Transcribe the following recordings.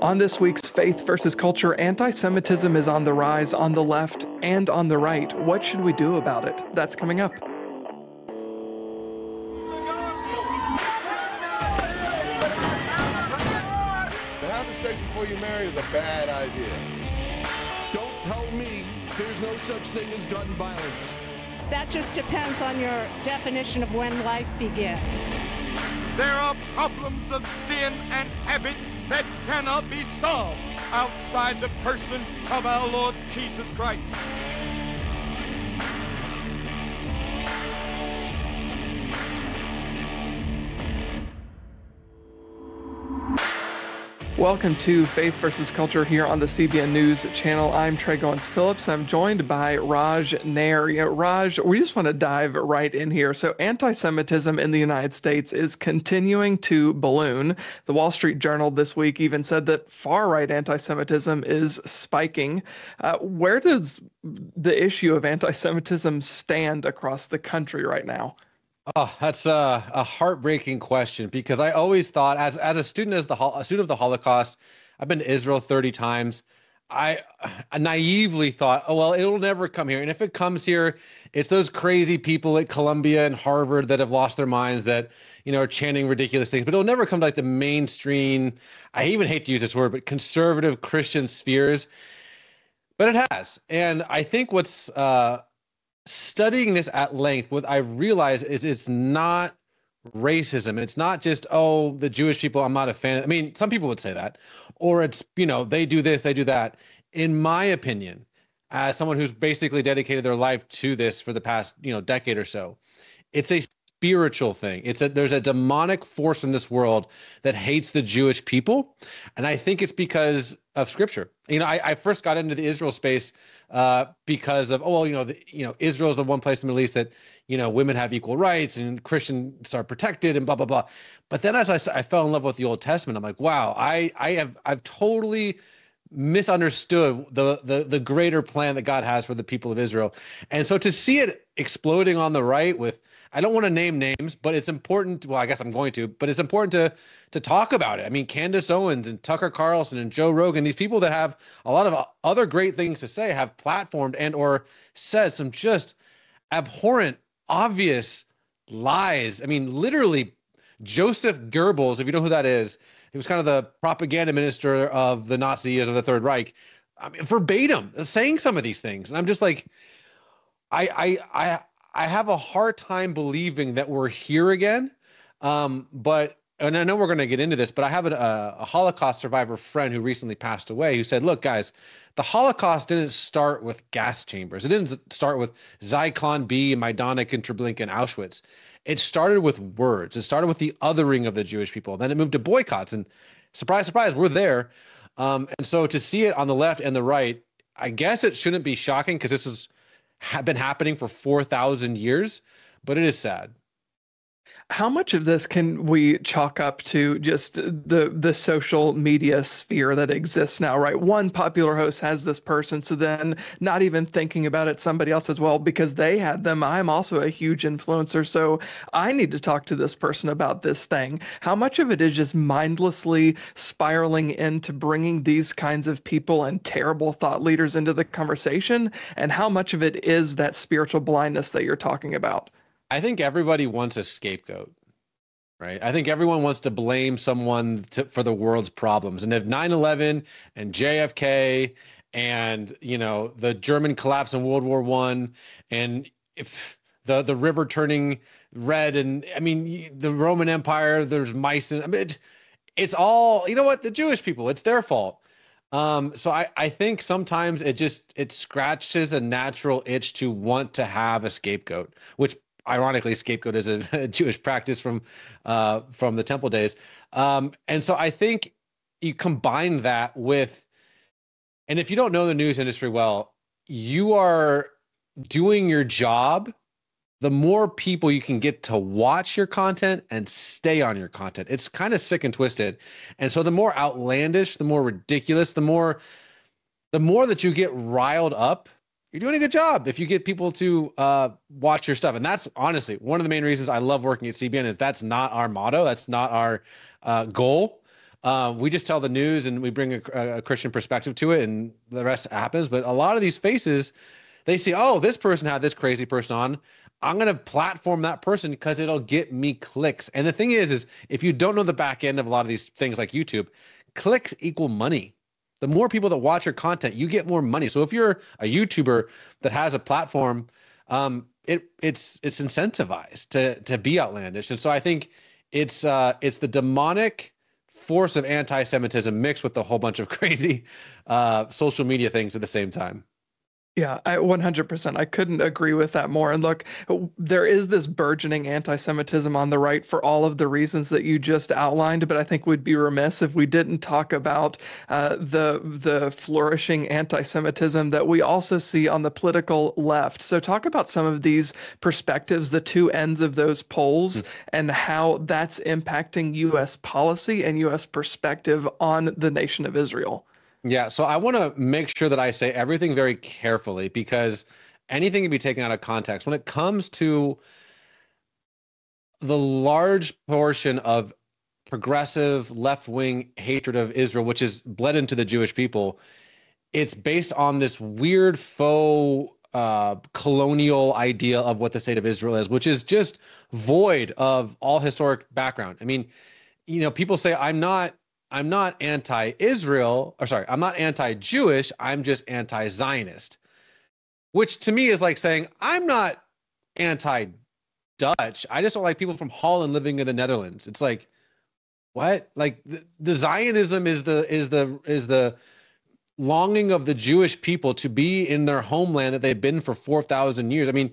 On this week's Faith versus Culture, anti-Semitism is on the rise on the left and on the right. What should we do about it? That's coming up. To have sex before you marry is a bad idea. Don't tell me there's no such thing as gun violence. That just depends on your definition of when life begins. There are problems of sin and habit that cannot be solved outside the person of our Lord Jesus Christ. Welcome to Faith versus Culture here on the CBN News Channel. I'm Tré Goins-Phillips. I'm joined by Raj Nair. Raj, we just want to dive right in here. So anti-Semitism in the United States is continuing to balloon. The Wall Street Journal this week even said that far-right anti-Semitism is spiking. Where does the issue of anti-Semitism stand across the country right now? Oh, that's a heartbreaking question, because I always thought, as a student of the Holocaust, I've been to Israel 30 times. I naively thought, oh, well, it'll never come here. And if it comes here, it's those crazy people at Columbia and Harvard that have lost their minds that, are chanting ridiculous things. But it'll never come to like the mainstream, I even hate to use this word, but conservative Christian spheres. But it has. And I think what's studying this at length, what I realize is it's not racism. It's not just, oh, the Jewish people, I'm not a fan. I mean, some people would say that, or it's, they do this, they do that. In my opinion, as someone who's basically dedicated their life to this for the past, decade or so, it's a spiritual thing. There's a demonic force in this world that hates the Jewish people. And I think it's because of scripture. I first got into the Israel space because of, Israel is the one place in the Middle East that, women have equal rights and Christians are protected and blah, blah, blah. But then as I fell in love with the Old Testament, I'm like, wow, I've totally misunderstood the greater plan that God has for the people of Israel. And so to see it exploding on the right with, I don't want to name names, but it's important. Well, I guess I'm going to, but it's important to talk about it. I mean, Candace Owens and Tucker Carlson and Joe Rogan, these people that have a lot of other great things to say, have platformed and or said some just abhorrent, obvious lies. I mean, literally, Joseph Goebbels, if you know who that is, he was kind of the propaganda minister of the Nazis of the Third Reich. I mean, verbatim saying some of these things, and I'm just like, I have a hard time believing that we're here again. And I know we're going to get into this, but I have a Holocaust survivor friend who recently passed away who said, look, guys, the Holocaust didn't start with gas chambers. It didn't start with Zyklon B, Majdanek, and Treblinka, and Auschwitz. It started with words. It started with the othering of the Jewish people. Then it moved to boycotts. And surprise, surprise, we're there. And so to see it on the left and the right, I guess it shouldn't be shocking because this has been happening for 4,000 years, but it is sad. How much of this can we chalk up to just the social media sphere that exists now, right? One popular host has this person, so then not even thinking about it, somebody else as well, because they had them. I'm also a huge influencer, so I need to talk to this person about this thing. How much of it is just mindlessly spiraling into bringing these kinds of people and terrible thought leaders into the conversation? And how much of it is that spiritual blindness that you're talking about? I think everybody wants a scapegoat, right? I think everyone wants to blame someone for the world's problems. And if 9/11 and JFK and, the German collapse in World War I, and if the river turning red, and I mean, the Roman Empire, there's mice, and I mean, it's all, the Jewish people, it's their fault. So I think sometimes it scratches a natural itch to want to have a scapegoat, which ironically, scapegoat is a Jewish practice from the temple days. And so I think you combine that with, and if you don't know the news industry well, you are doing your job, the more people you can get to watch your content and stay on your content. It's kind of sick and twisted. And so the more outlandish, the more ridiculous, the more that you get riled up, you're doing a good job if you get people to watch your stuff. And that's honestly one of the main reasons I love working at CBN is that's not our motto. That's not our goal. We just tell the news and we bring a Christian perspective to it, and the rest happens. But a lot of these faces, they see, oh, this person had this crazy person on. I'm going to platform that person because it'll get me clicks. And the thing is if you don't know the back end of a lot of these things like YouTube, clicks equal money. The more people that watch your content, you get more money. So if you're a YouTuber that has a platform, it's incentivized to be outlandish. And so I think it's the demonic force of anti-Semitism mixed with a whole bunch of crazy social media things at the same time. Yeah, 100%. I couldn't agree with that more. And look, there is this burgeoning anti-Semitism on the right for all of the reasons that you just outlined, but I think we'd be remiss if we didn't talk about the flourishing anti-Semitism that we also see on the political left. So talk about some of these perspectives, the two ends of those poles, and how that's impacting U.S. policy and U.S. perspective on the nation of Israel. Yeah, so I want to make sure that I say everything very carefully because anything can be taken out of context. When it comes to the large portion of progressive left-wing hatred of Israel, which is bled into the Jewish people, it's based on this weird faux colonial idea of what the state of Israel is, which is just void of all historic background. I mean, people say I'm not anti-Israel, or sorry, I'm not anti-Jewish, I'm just anti-Zionist, which to me is like saying I'm not anti-Dutch, I just don't like people from Holland living in the Netherlands. It's like, what? Like the Zionism is the longing of the Jewish people to be in their homeland that they've been for 4,000 years. I mean,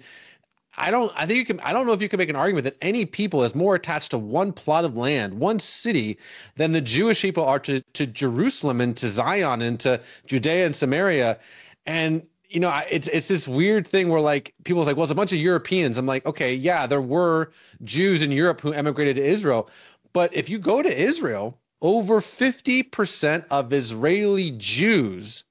I don't know if you can make an argument that any people is more attached to one plot of land, one city, than the Jewish people are to Jerusalem and to Zion and to Judea and Samaria. And, it's this weird thing where like people's like, well, it's a bunch of Europeans. I'm like, okay, yeah, there were Jews in Europe who emigrated to Israel. But if you go to Israel, over 50% of Israeli Jews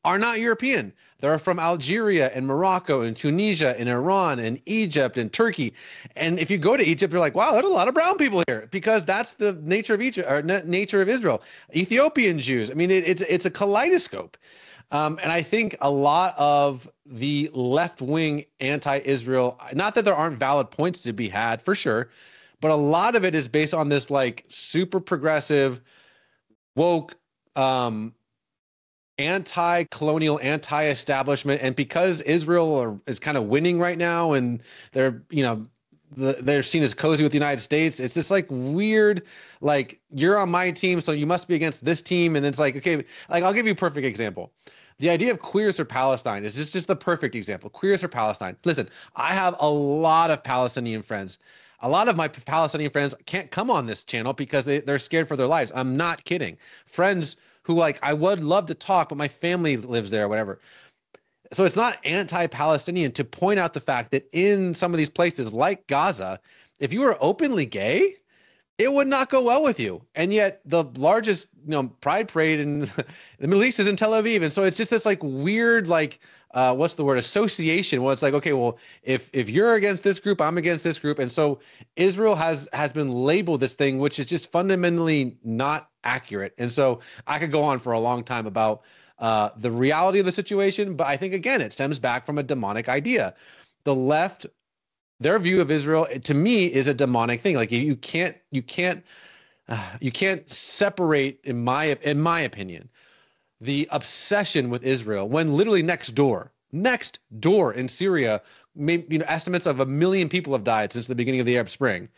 are not European. They're from Algeria and Morocco and Tunisia and Iran and Egypt and Turkey. And if you go to Egypt, you're like, wow, there's a lot of brown people here because that's the nature of Egypt or nature of Israel. Ethiopian Jews. I mean, it's a kaleidoscope. And I think a lot of the left-wing anti-Israel, not that there aren't valid points to be had for sure, but a lot of it is based on this like super progressive, woke, anti-colonial, anti-establishment, and because Israel is kind of winning right now, and they're they're seen as cozy with the United States. It's this like weird, like you're on my team, so you must be against this team, and it's like, okay, like I'll give you a perfect example. The idea of queers for Palestine is just the perfect example. Queers for Palestine. Listen, I have a lot of Palestinian friends. A lot of my Palestinian friends can't come on this channel because they're scared for their lives. I'm not kidding. Friends who like, I would love to talk, but my family lives there or whatever. So it's not anti-Palestinian to point out the fact that in some of these places like Gaza, if you were openly gay, it would not go well with you. And yet the largest, pride parade in the Middle East is in Tel Aviv. And so it's just this like weird, like, what's the word? Association. Well, it's like, okay, well, if you're against this group, I'm against this group. And so Israel has been labeled this thing, which is just fundamentally not accurate. And so I could go on for a long time about the reality of the situation. But I think, again, it stems back from a demonic idea. The left, their view of Israel, to me, is a demonic thing. Like you can't separate, in my opinion, the obsession with Israel when literally next door in Syria, maybe, estimates of 1 million people have died since the beginning of the Arab Spring.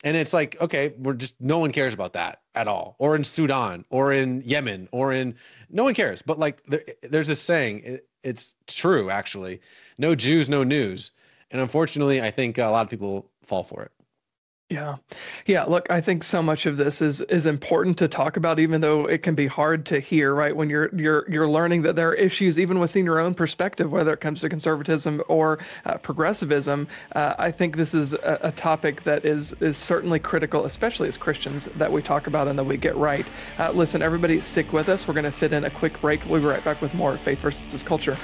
And it's like, okay, no one cares about that at all. Or in Sudan, or in Yemen, no one cares. But like, there's this saying, it's true, actually, no Jews, no news. And unfortunately, I think a lot of people fall for it. Yeah. Look, I think so much of this is important to talk about, even though it can be hard to hear, right? When you're learning that there are issues even within your own perspective, whether it comes to conservatism or progressivism. I think this is a topic that is certainly critical, especially as Christians, that we talk about and that we get right. Listen, everybody, stick with us. We're going to fit in a quick break. We'll be right back with more Faith versus Culture.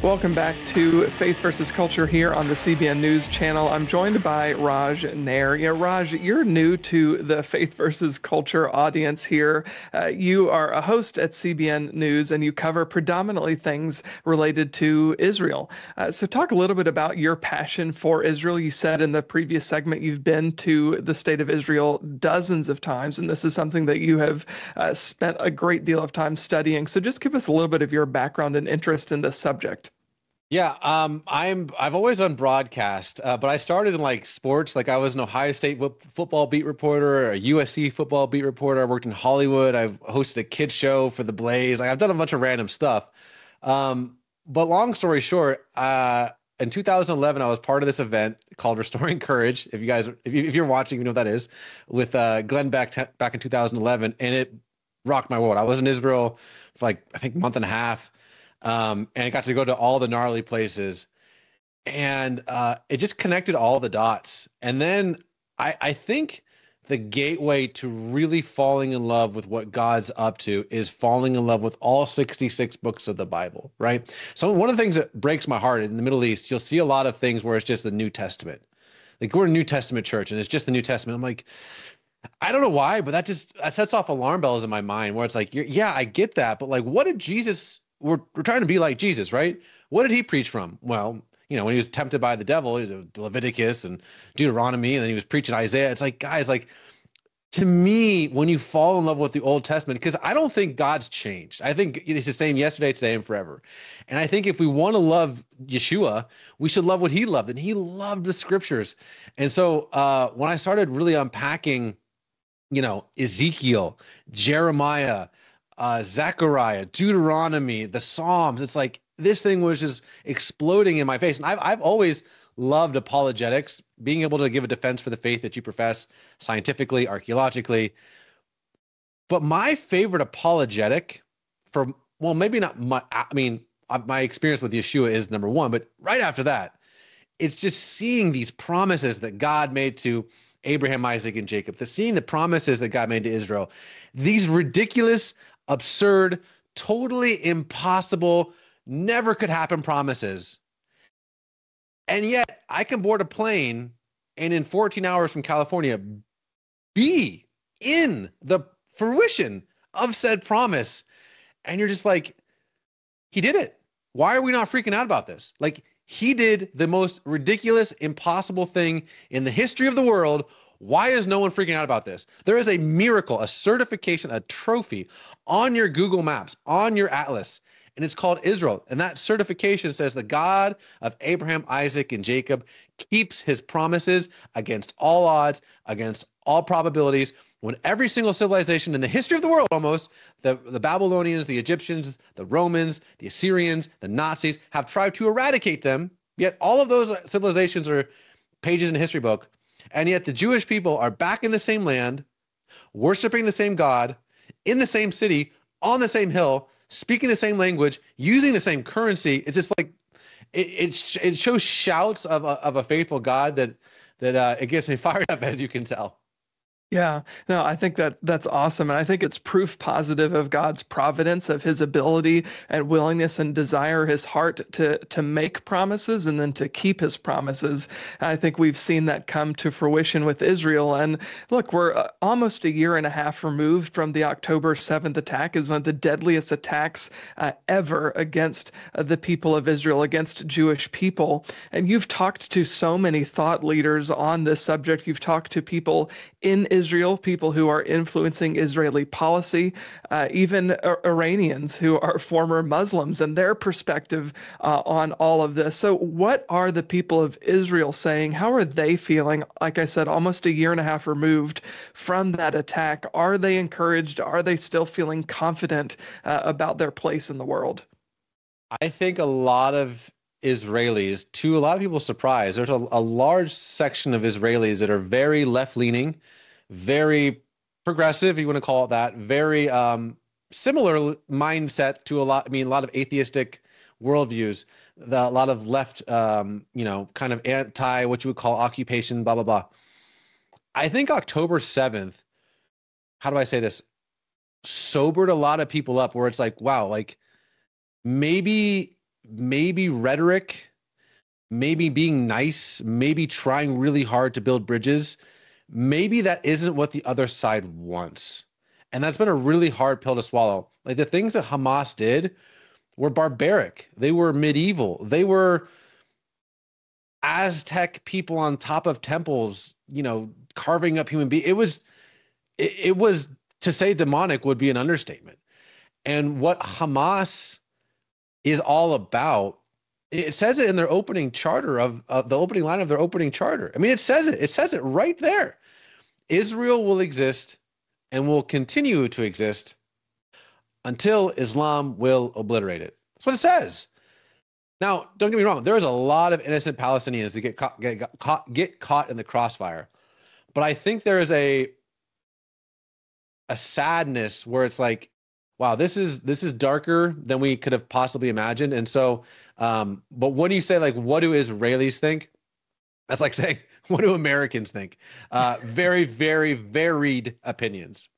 Welcome back to Faith versus Culture here on the CBN News Channel. I'm joined by Raj Nair. Raj, you're new to the Faith versus Culture audience here. You are a host at CBN News, and you cover predominantly things related to Israel. So talk a little bit about your passion for Israel. You said in the previous segment you've been to the state of Israel dozens of times, and this is something that you have spent a great deal of time studying. So just give us a little bit of your background and interest in this subject. Yeah, I've always done broadcast, but I started in like sports. Like I was an Ohio State football beat reporter, a USC football beat reporter. I worked in Hollywood. I've hosted a kids show for the Blaze. Like I've done a bunch of random stuff. But long story short, in 2011, I was part of this event called Restoring Courage. If you guys, if you're watching, you know what that is, with Glenn Beck back in 2011, and it rocked my world. I was in Israel for like I think a month and a half. And I got to go to all the gnarly places, and it just connected all the dots. And then I think the gateway to really falling in love with what God's up to is falling in love with all 66 books of the Bible, right? So one of the things that breaks my heart in the Middle East, you'll see a lot of things where it's just the New Testament. Like we're a New Testament church, and it's just the New Testament. I'm like, I don't know why, but that sets off alarm bells in my mind where it's like, yeah, I get that, but like, what did Jesus? We're trying to be like Jesus, right? What did he preach from? Well, when he was tempted by the devil, Leviticus and Deuteronomy, and then he was preaching Isaiah. It's like, guys, like to me, when you fall in love with the Old Testament, because I don't think God's changed. I think it's the same yesterday, today, and forever. And I think if we want to love Yeshua, we should love what he loved, and he loved the scriptures. And so when I started really unpacking, Ezekiel, Jeremiah, Zechariah, Deuteronomy, the Psalms. It's like this thing was just exploding in my face. And I've always loved apologetics, being able to give a defense for the faith that you profess scientifically, archaeologically. But my favorite apologetic maybe not my, my experience with Yeshua is number one, but right after that, it's just seeing these promises that God made to Abraham, Isaac, and Jacob, seeing the promises that God made to Israel, these ridiculous, absurd, totally impossible, never could happen promises. And yet I can board a plane and in 14 hours from California be in the fruition of said promise. And you're just like, he did it. Why are we not freaking out about this? Like, he did the most ridiculous, impossible thing in the history of the world. Why is no one freaking out about this? There is a miracle, a certification, a trophy on your Google Maps, on your atlas, and it's called Israel. And that certification says the God of Abraham, Isaac, and Jacob keeps his promises against all odds, against all probabilities. When every single civilization in the history of the world, almost, the Babylonians, the Egyptians, the Romans, the Assyrians, the Nazis, have tried to eradicate them, yet all of those civilizations are pages in a history book, and yet the Jewish people are back in the same land, worshiping the same God, in the same city, on the same hill, speaking the same language, using the same currency. It's just like, it shows shouts of a faithful God that it gets me fired up, as you can tell. Yeah, no, I think that's awesome. And I think it's proof positive of God's providence, of his ability and willingness and desire, his heart to make promises and then to keep his promises. And I think we've seen that come to fruition with Israel. And look, we're almost a year and a half removed from the October 7th attack, is one of the deadliest attacks ever against the people of Israel, against Jewish people. And you've talked to so many thought leaders on this subject. You've talked to people in Israel, people who are influencing Israeli policy, even Iranians who are former Muslims, and their perspective on all of this. So what are the people of Israel saying? How are they feeling? Like I said, almost a year and a half removed from that attack. Are they encouraged? Are they still feeling confident about their place in the world? I think a lot of Israelis, to a lot of people's surprise, there's a large section of Israelis that are very left-leaning, very progressive, you want to call it that, very similar mindset to a lot of atheistic worldviews, a lot of left, kind of anti, what you would call occupation, blah, blah, blah. I think October 7th, how do I say this, sobered a lot of people up where it's like, wow, like maybe maybe rhetoric, maybe being nice, maybe trying really hard to build bridges, maybe that isn't what the other side wants. And that's been a really hard pill to swallow. Like the things that Hamas did were barbaric. They were medieval. They were Aztec people on top of temples, carving up human beings. It was to say demonic would be an understatement. And what Hamas is all about, it says it in their opening charter of the opening line of their opening charter. I mean, it says it right there. Israel will exist and will continue to exist until Islam will obliterate it. That's what it says. Now, don't get me wrong. There is a lot of innocent Palestinians that get caught in the crossfire, but I think there is a sadness where it's like, wow, this is darker than we could have possibly imagined. And so, but when you say like, what do Israelis think? That's like saying, what do Americans think? Very, very varied opinions.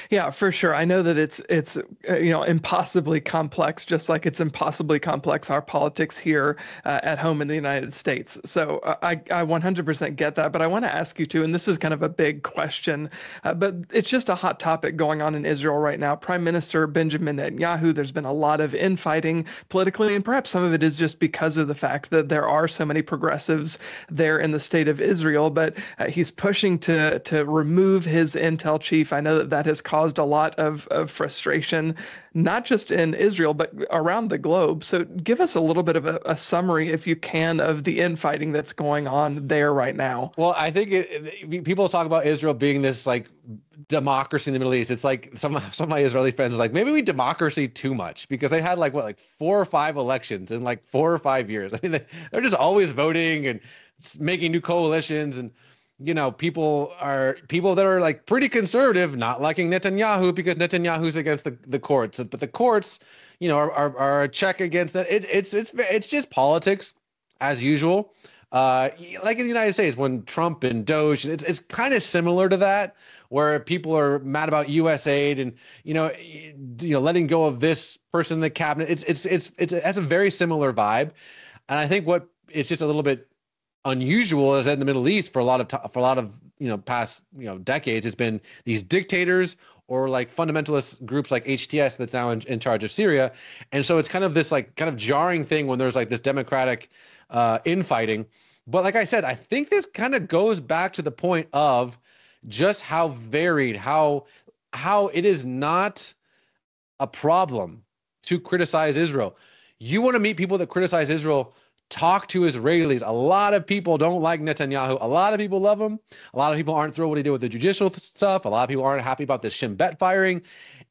Yeah, for sure. I know that it's impossibly complex, just like it's impossibly complex our politics here at home in the United States. So I 100% get that, but I want to ask you too, and this is kind of a big question, but it's just a hot topic going on in Israel right now. Prime Minister Benjamin Netanyahu, there's been a lot of infighting politically, and perhaps some of it is just because of the fact that there are so many progressives there in the state of Israel, but he's pushing to remove his intel chief. I know that has caused a lot of frustration, not just in Israel, but around the globe. So give us a little bit of a summary, if you can, of the infighting that's going on there right now. Well, I think people talk about Israel being this like democracy in the Middle East. It's like some of my Israeli friends are like, maybe we democracy too much, because they had like 4 or 5 elections in like 4 or 5 years. I mean, they're just always voting and making new coalitions, and people that are like pretty conservative, not liking Netanyahu because Netanyahu's against the courts, but the courts, are a check against it. It's just politics as usual. Like in the United States, when Trump and Doge, it's kind of similar to that, where people are mad about U.S. aid and letting go of this person in the cabinet. It has a very similar vibe, and I think what it's just a little bit unusual is that in the Middle East for a lot of past decades, it's been these dictators or like fundamentalist groups like HTS that's now in charge of Syria, and so it's kind of this like kind of jarring thing when there's like this democratic infighting. But like I said, I think this kind of goes back to the point of just how varied, how it is not a problem to criticize Israel. You want to meet people that criticize Israel, talk to Israelis. A lot of people don't like Netanyahu. A lot of people love him. A lot of people aren't thrilled what he did with the judicial stuff. A lot of people aren't happy about the Shin Bet firing.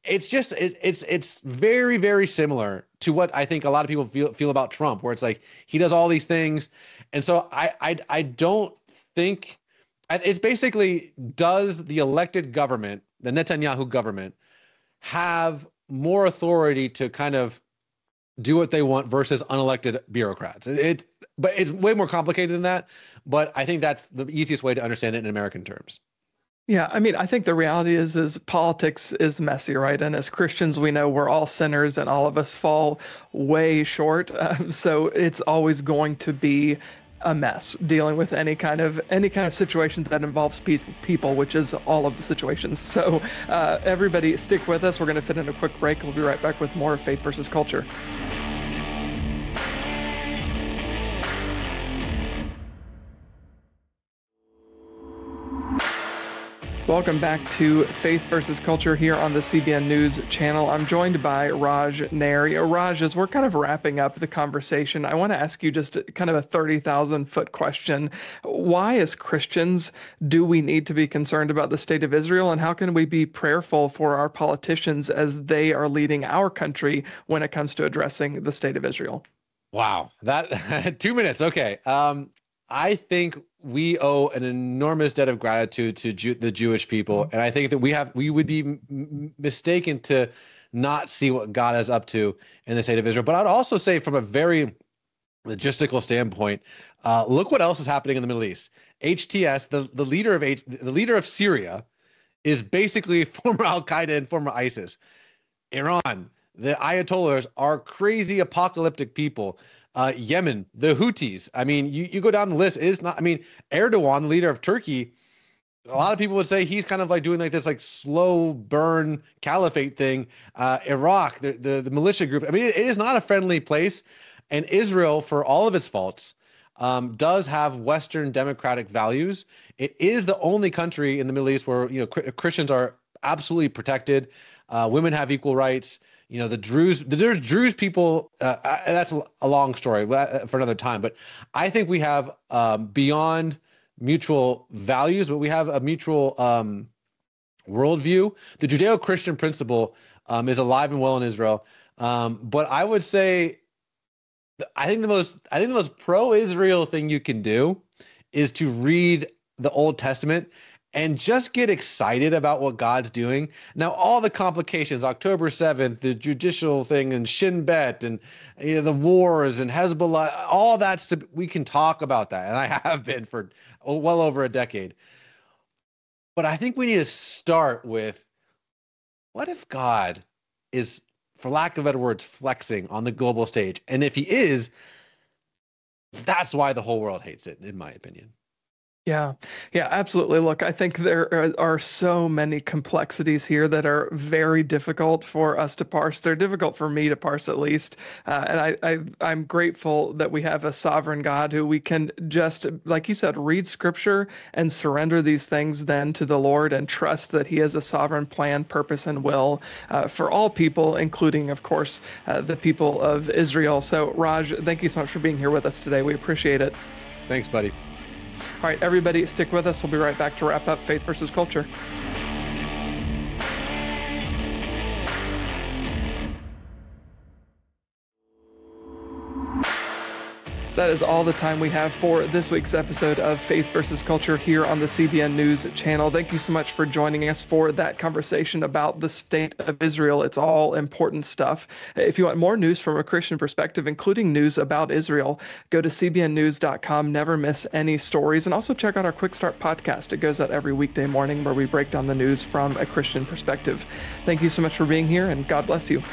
It's just it's very, very similar to what I think a lot of people feel about Trump, where it's like he does all these things. And so I don't think it's basically, does the elected government, the Netanyahu government, have more authority to kind of do what they want versus unelected bureaucrats? But it's way more complicated than that. But I think that's the easiest way to understand it in American terms. Yeah, I mean, I think the reality is politics is messy, right? And as Christians, we know we're all sinners and all of us fall way short. So it's always going to be a mess dealing with any kind of situation that involves people, which is all of the situations. So everybody stick with us. We're going to fit in a quick break. We'll be right back with more Faith versus Culture. Welcome back to Faith versus Culture here on the CBN News Channel. I'm joined by Raj Nair. Raj, as we're kind of wrapping up the conversation, I want to ask you just kind of a 30,000-foot question. Why, as Christians, do we need to be concerned about the state of Israel, and how can we be prayerful for our politicians as they are leading our country when it comes to addressing the state of Israel? Wow, that 2 minutes. Okay. I think we owe an enormous debt of gratitude to the Jewish people, and I think that we would be mistaken to not see what God is up to in the state of Israel. But I'd also say, from a very logistical standpoint, look what else is happening in the Middle East. HTS, the leader of Syria, is basically former Al Qaeda and former ISIS. Iran, The Ayatollahs are crazy apocalyptic people. Yemen, the Houthis. I mean, you go down the list. It is not. I mean, Erdogan, the leader of Turkey. A lot of people would say he's kind of like doing like this like slow burn caliphate thing. Iraq, the militia group. I mean, it is not a friendly place. And Israel, for all of its faults, does have Western democratic values. It is the only country in the Middle East where Christians are absolutely protected. Women have equal rights. The there's Druze people. That's a long story for another time. But I think we have beyond mutual values, but we have a mutual worldview. The Judeo-Christian principle is alive and well in Israel. But I would say, I think the most pro-Israel thing you can do is to read the Old Testament and just get excited about what God's doing. Now, all the complications, October 7th, the judicial thing, and Shin Bet, and the wars, and Hezbollah, all that, we can talk about that. And I have been for well over a decade. But I think we need to start with, what if God is, for lack of better words, flexing on the global stage? And if he is, that's why the whole world hates it, in my opinion. Yeah, absolutely. Look, I think there are so many complexities here that are very difficult for us to parse. They're difficult for me to parse, at least. And I'm grateful that we have a sovereign God who we can just, like you said, read scripture and surrender these things then to the Lord and trust that he has a sovereign plan, purpose, and will for all people, including, of course, the people of Israel. So, Raj, thank you so much for being here with us today. We appreciate it. Thanks, buddy. All right, everybody, stick with us. We'll be right back to wrap up Faith versus Culture. That is all the time we have for this week's episode of Faith versus Culture here on the CBN News Channel. Thank you so much for joining us for that conversation about the state of Israel. It's all important stuff. If you want more news from a Christian perspective, including news about Israel, go to cbnnews.com. Never miss any stories. And also check out our Quick Start podcast. It goes out every weekday morning where we break down the news from a Christian perspective. Thank you so much for being here, and God bless you.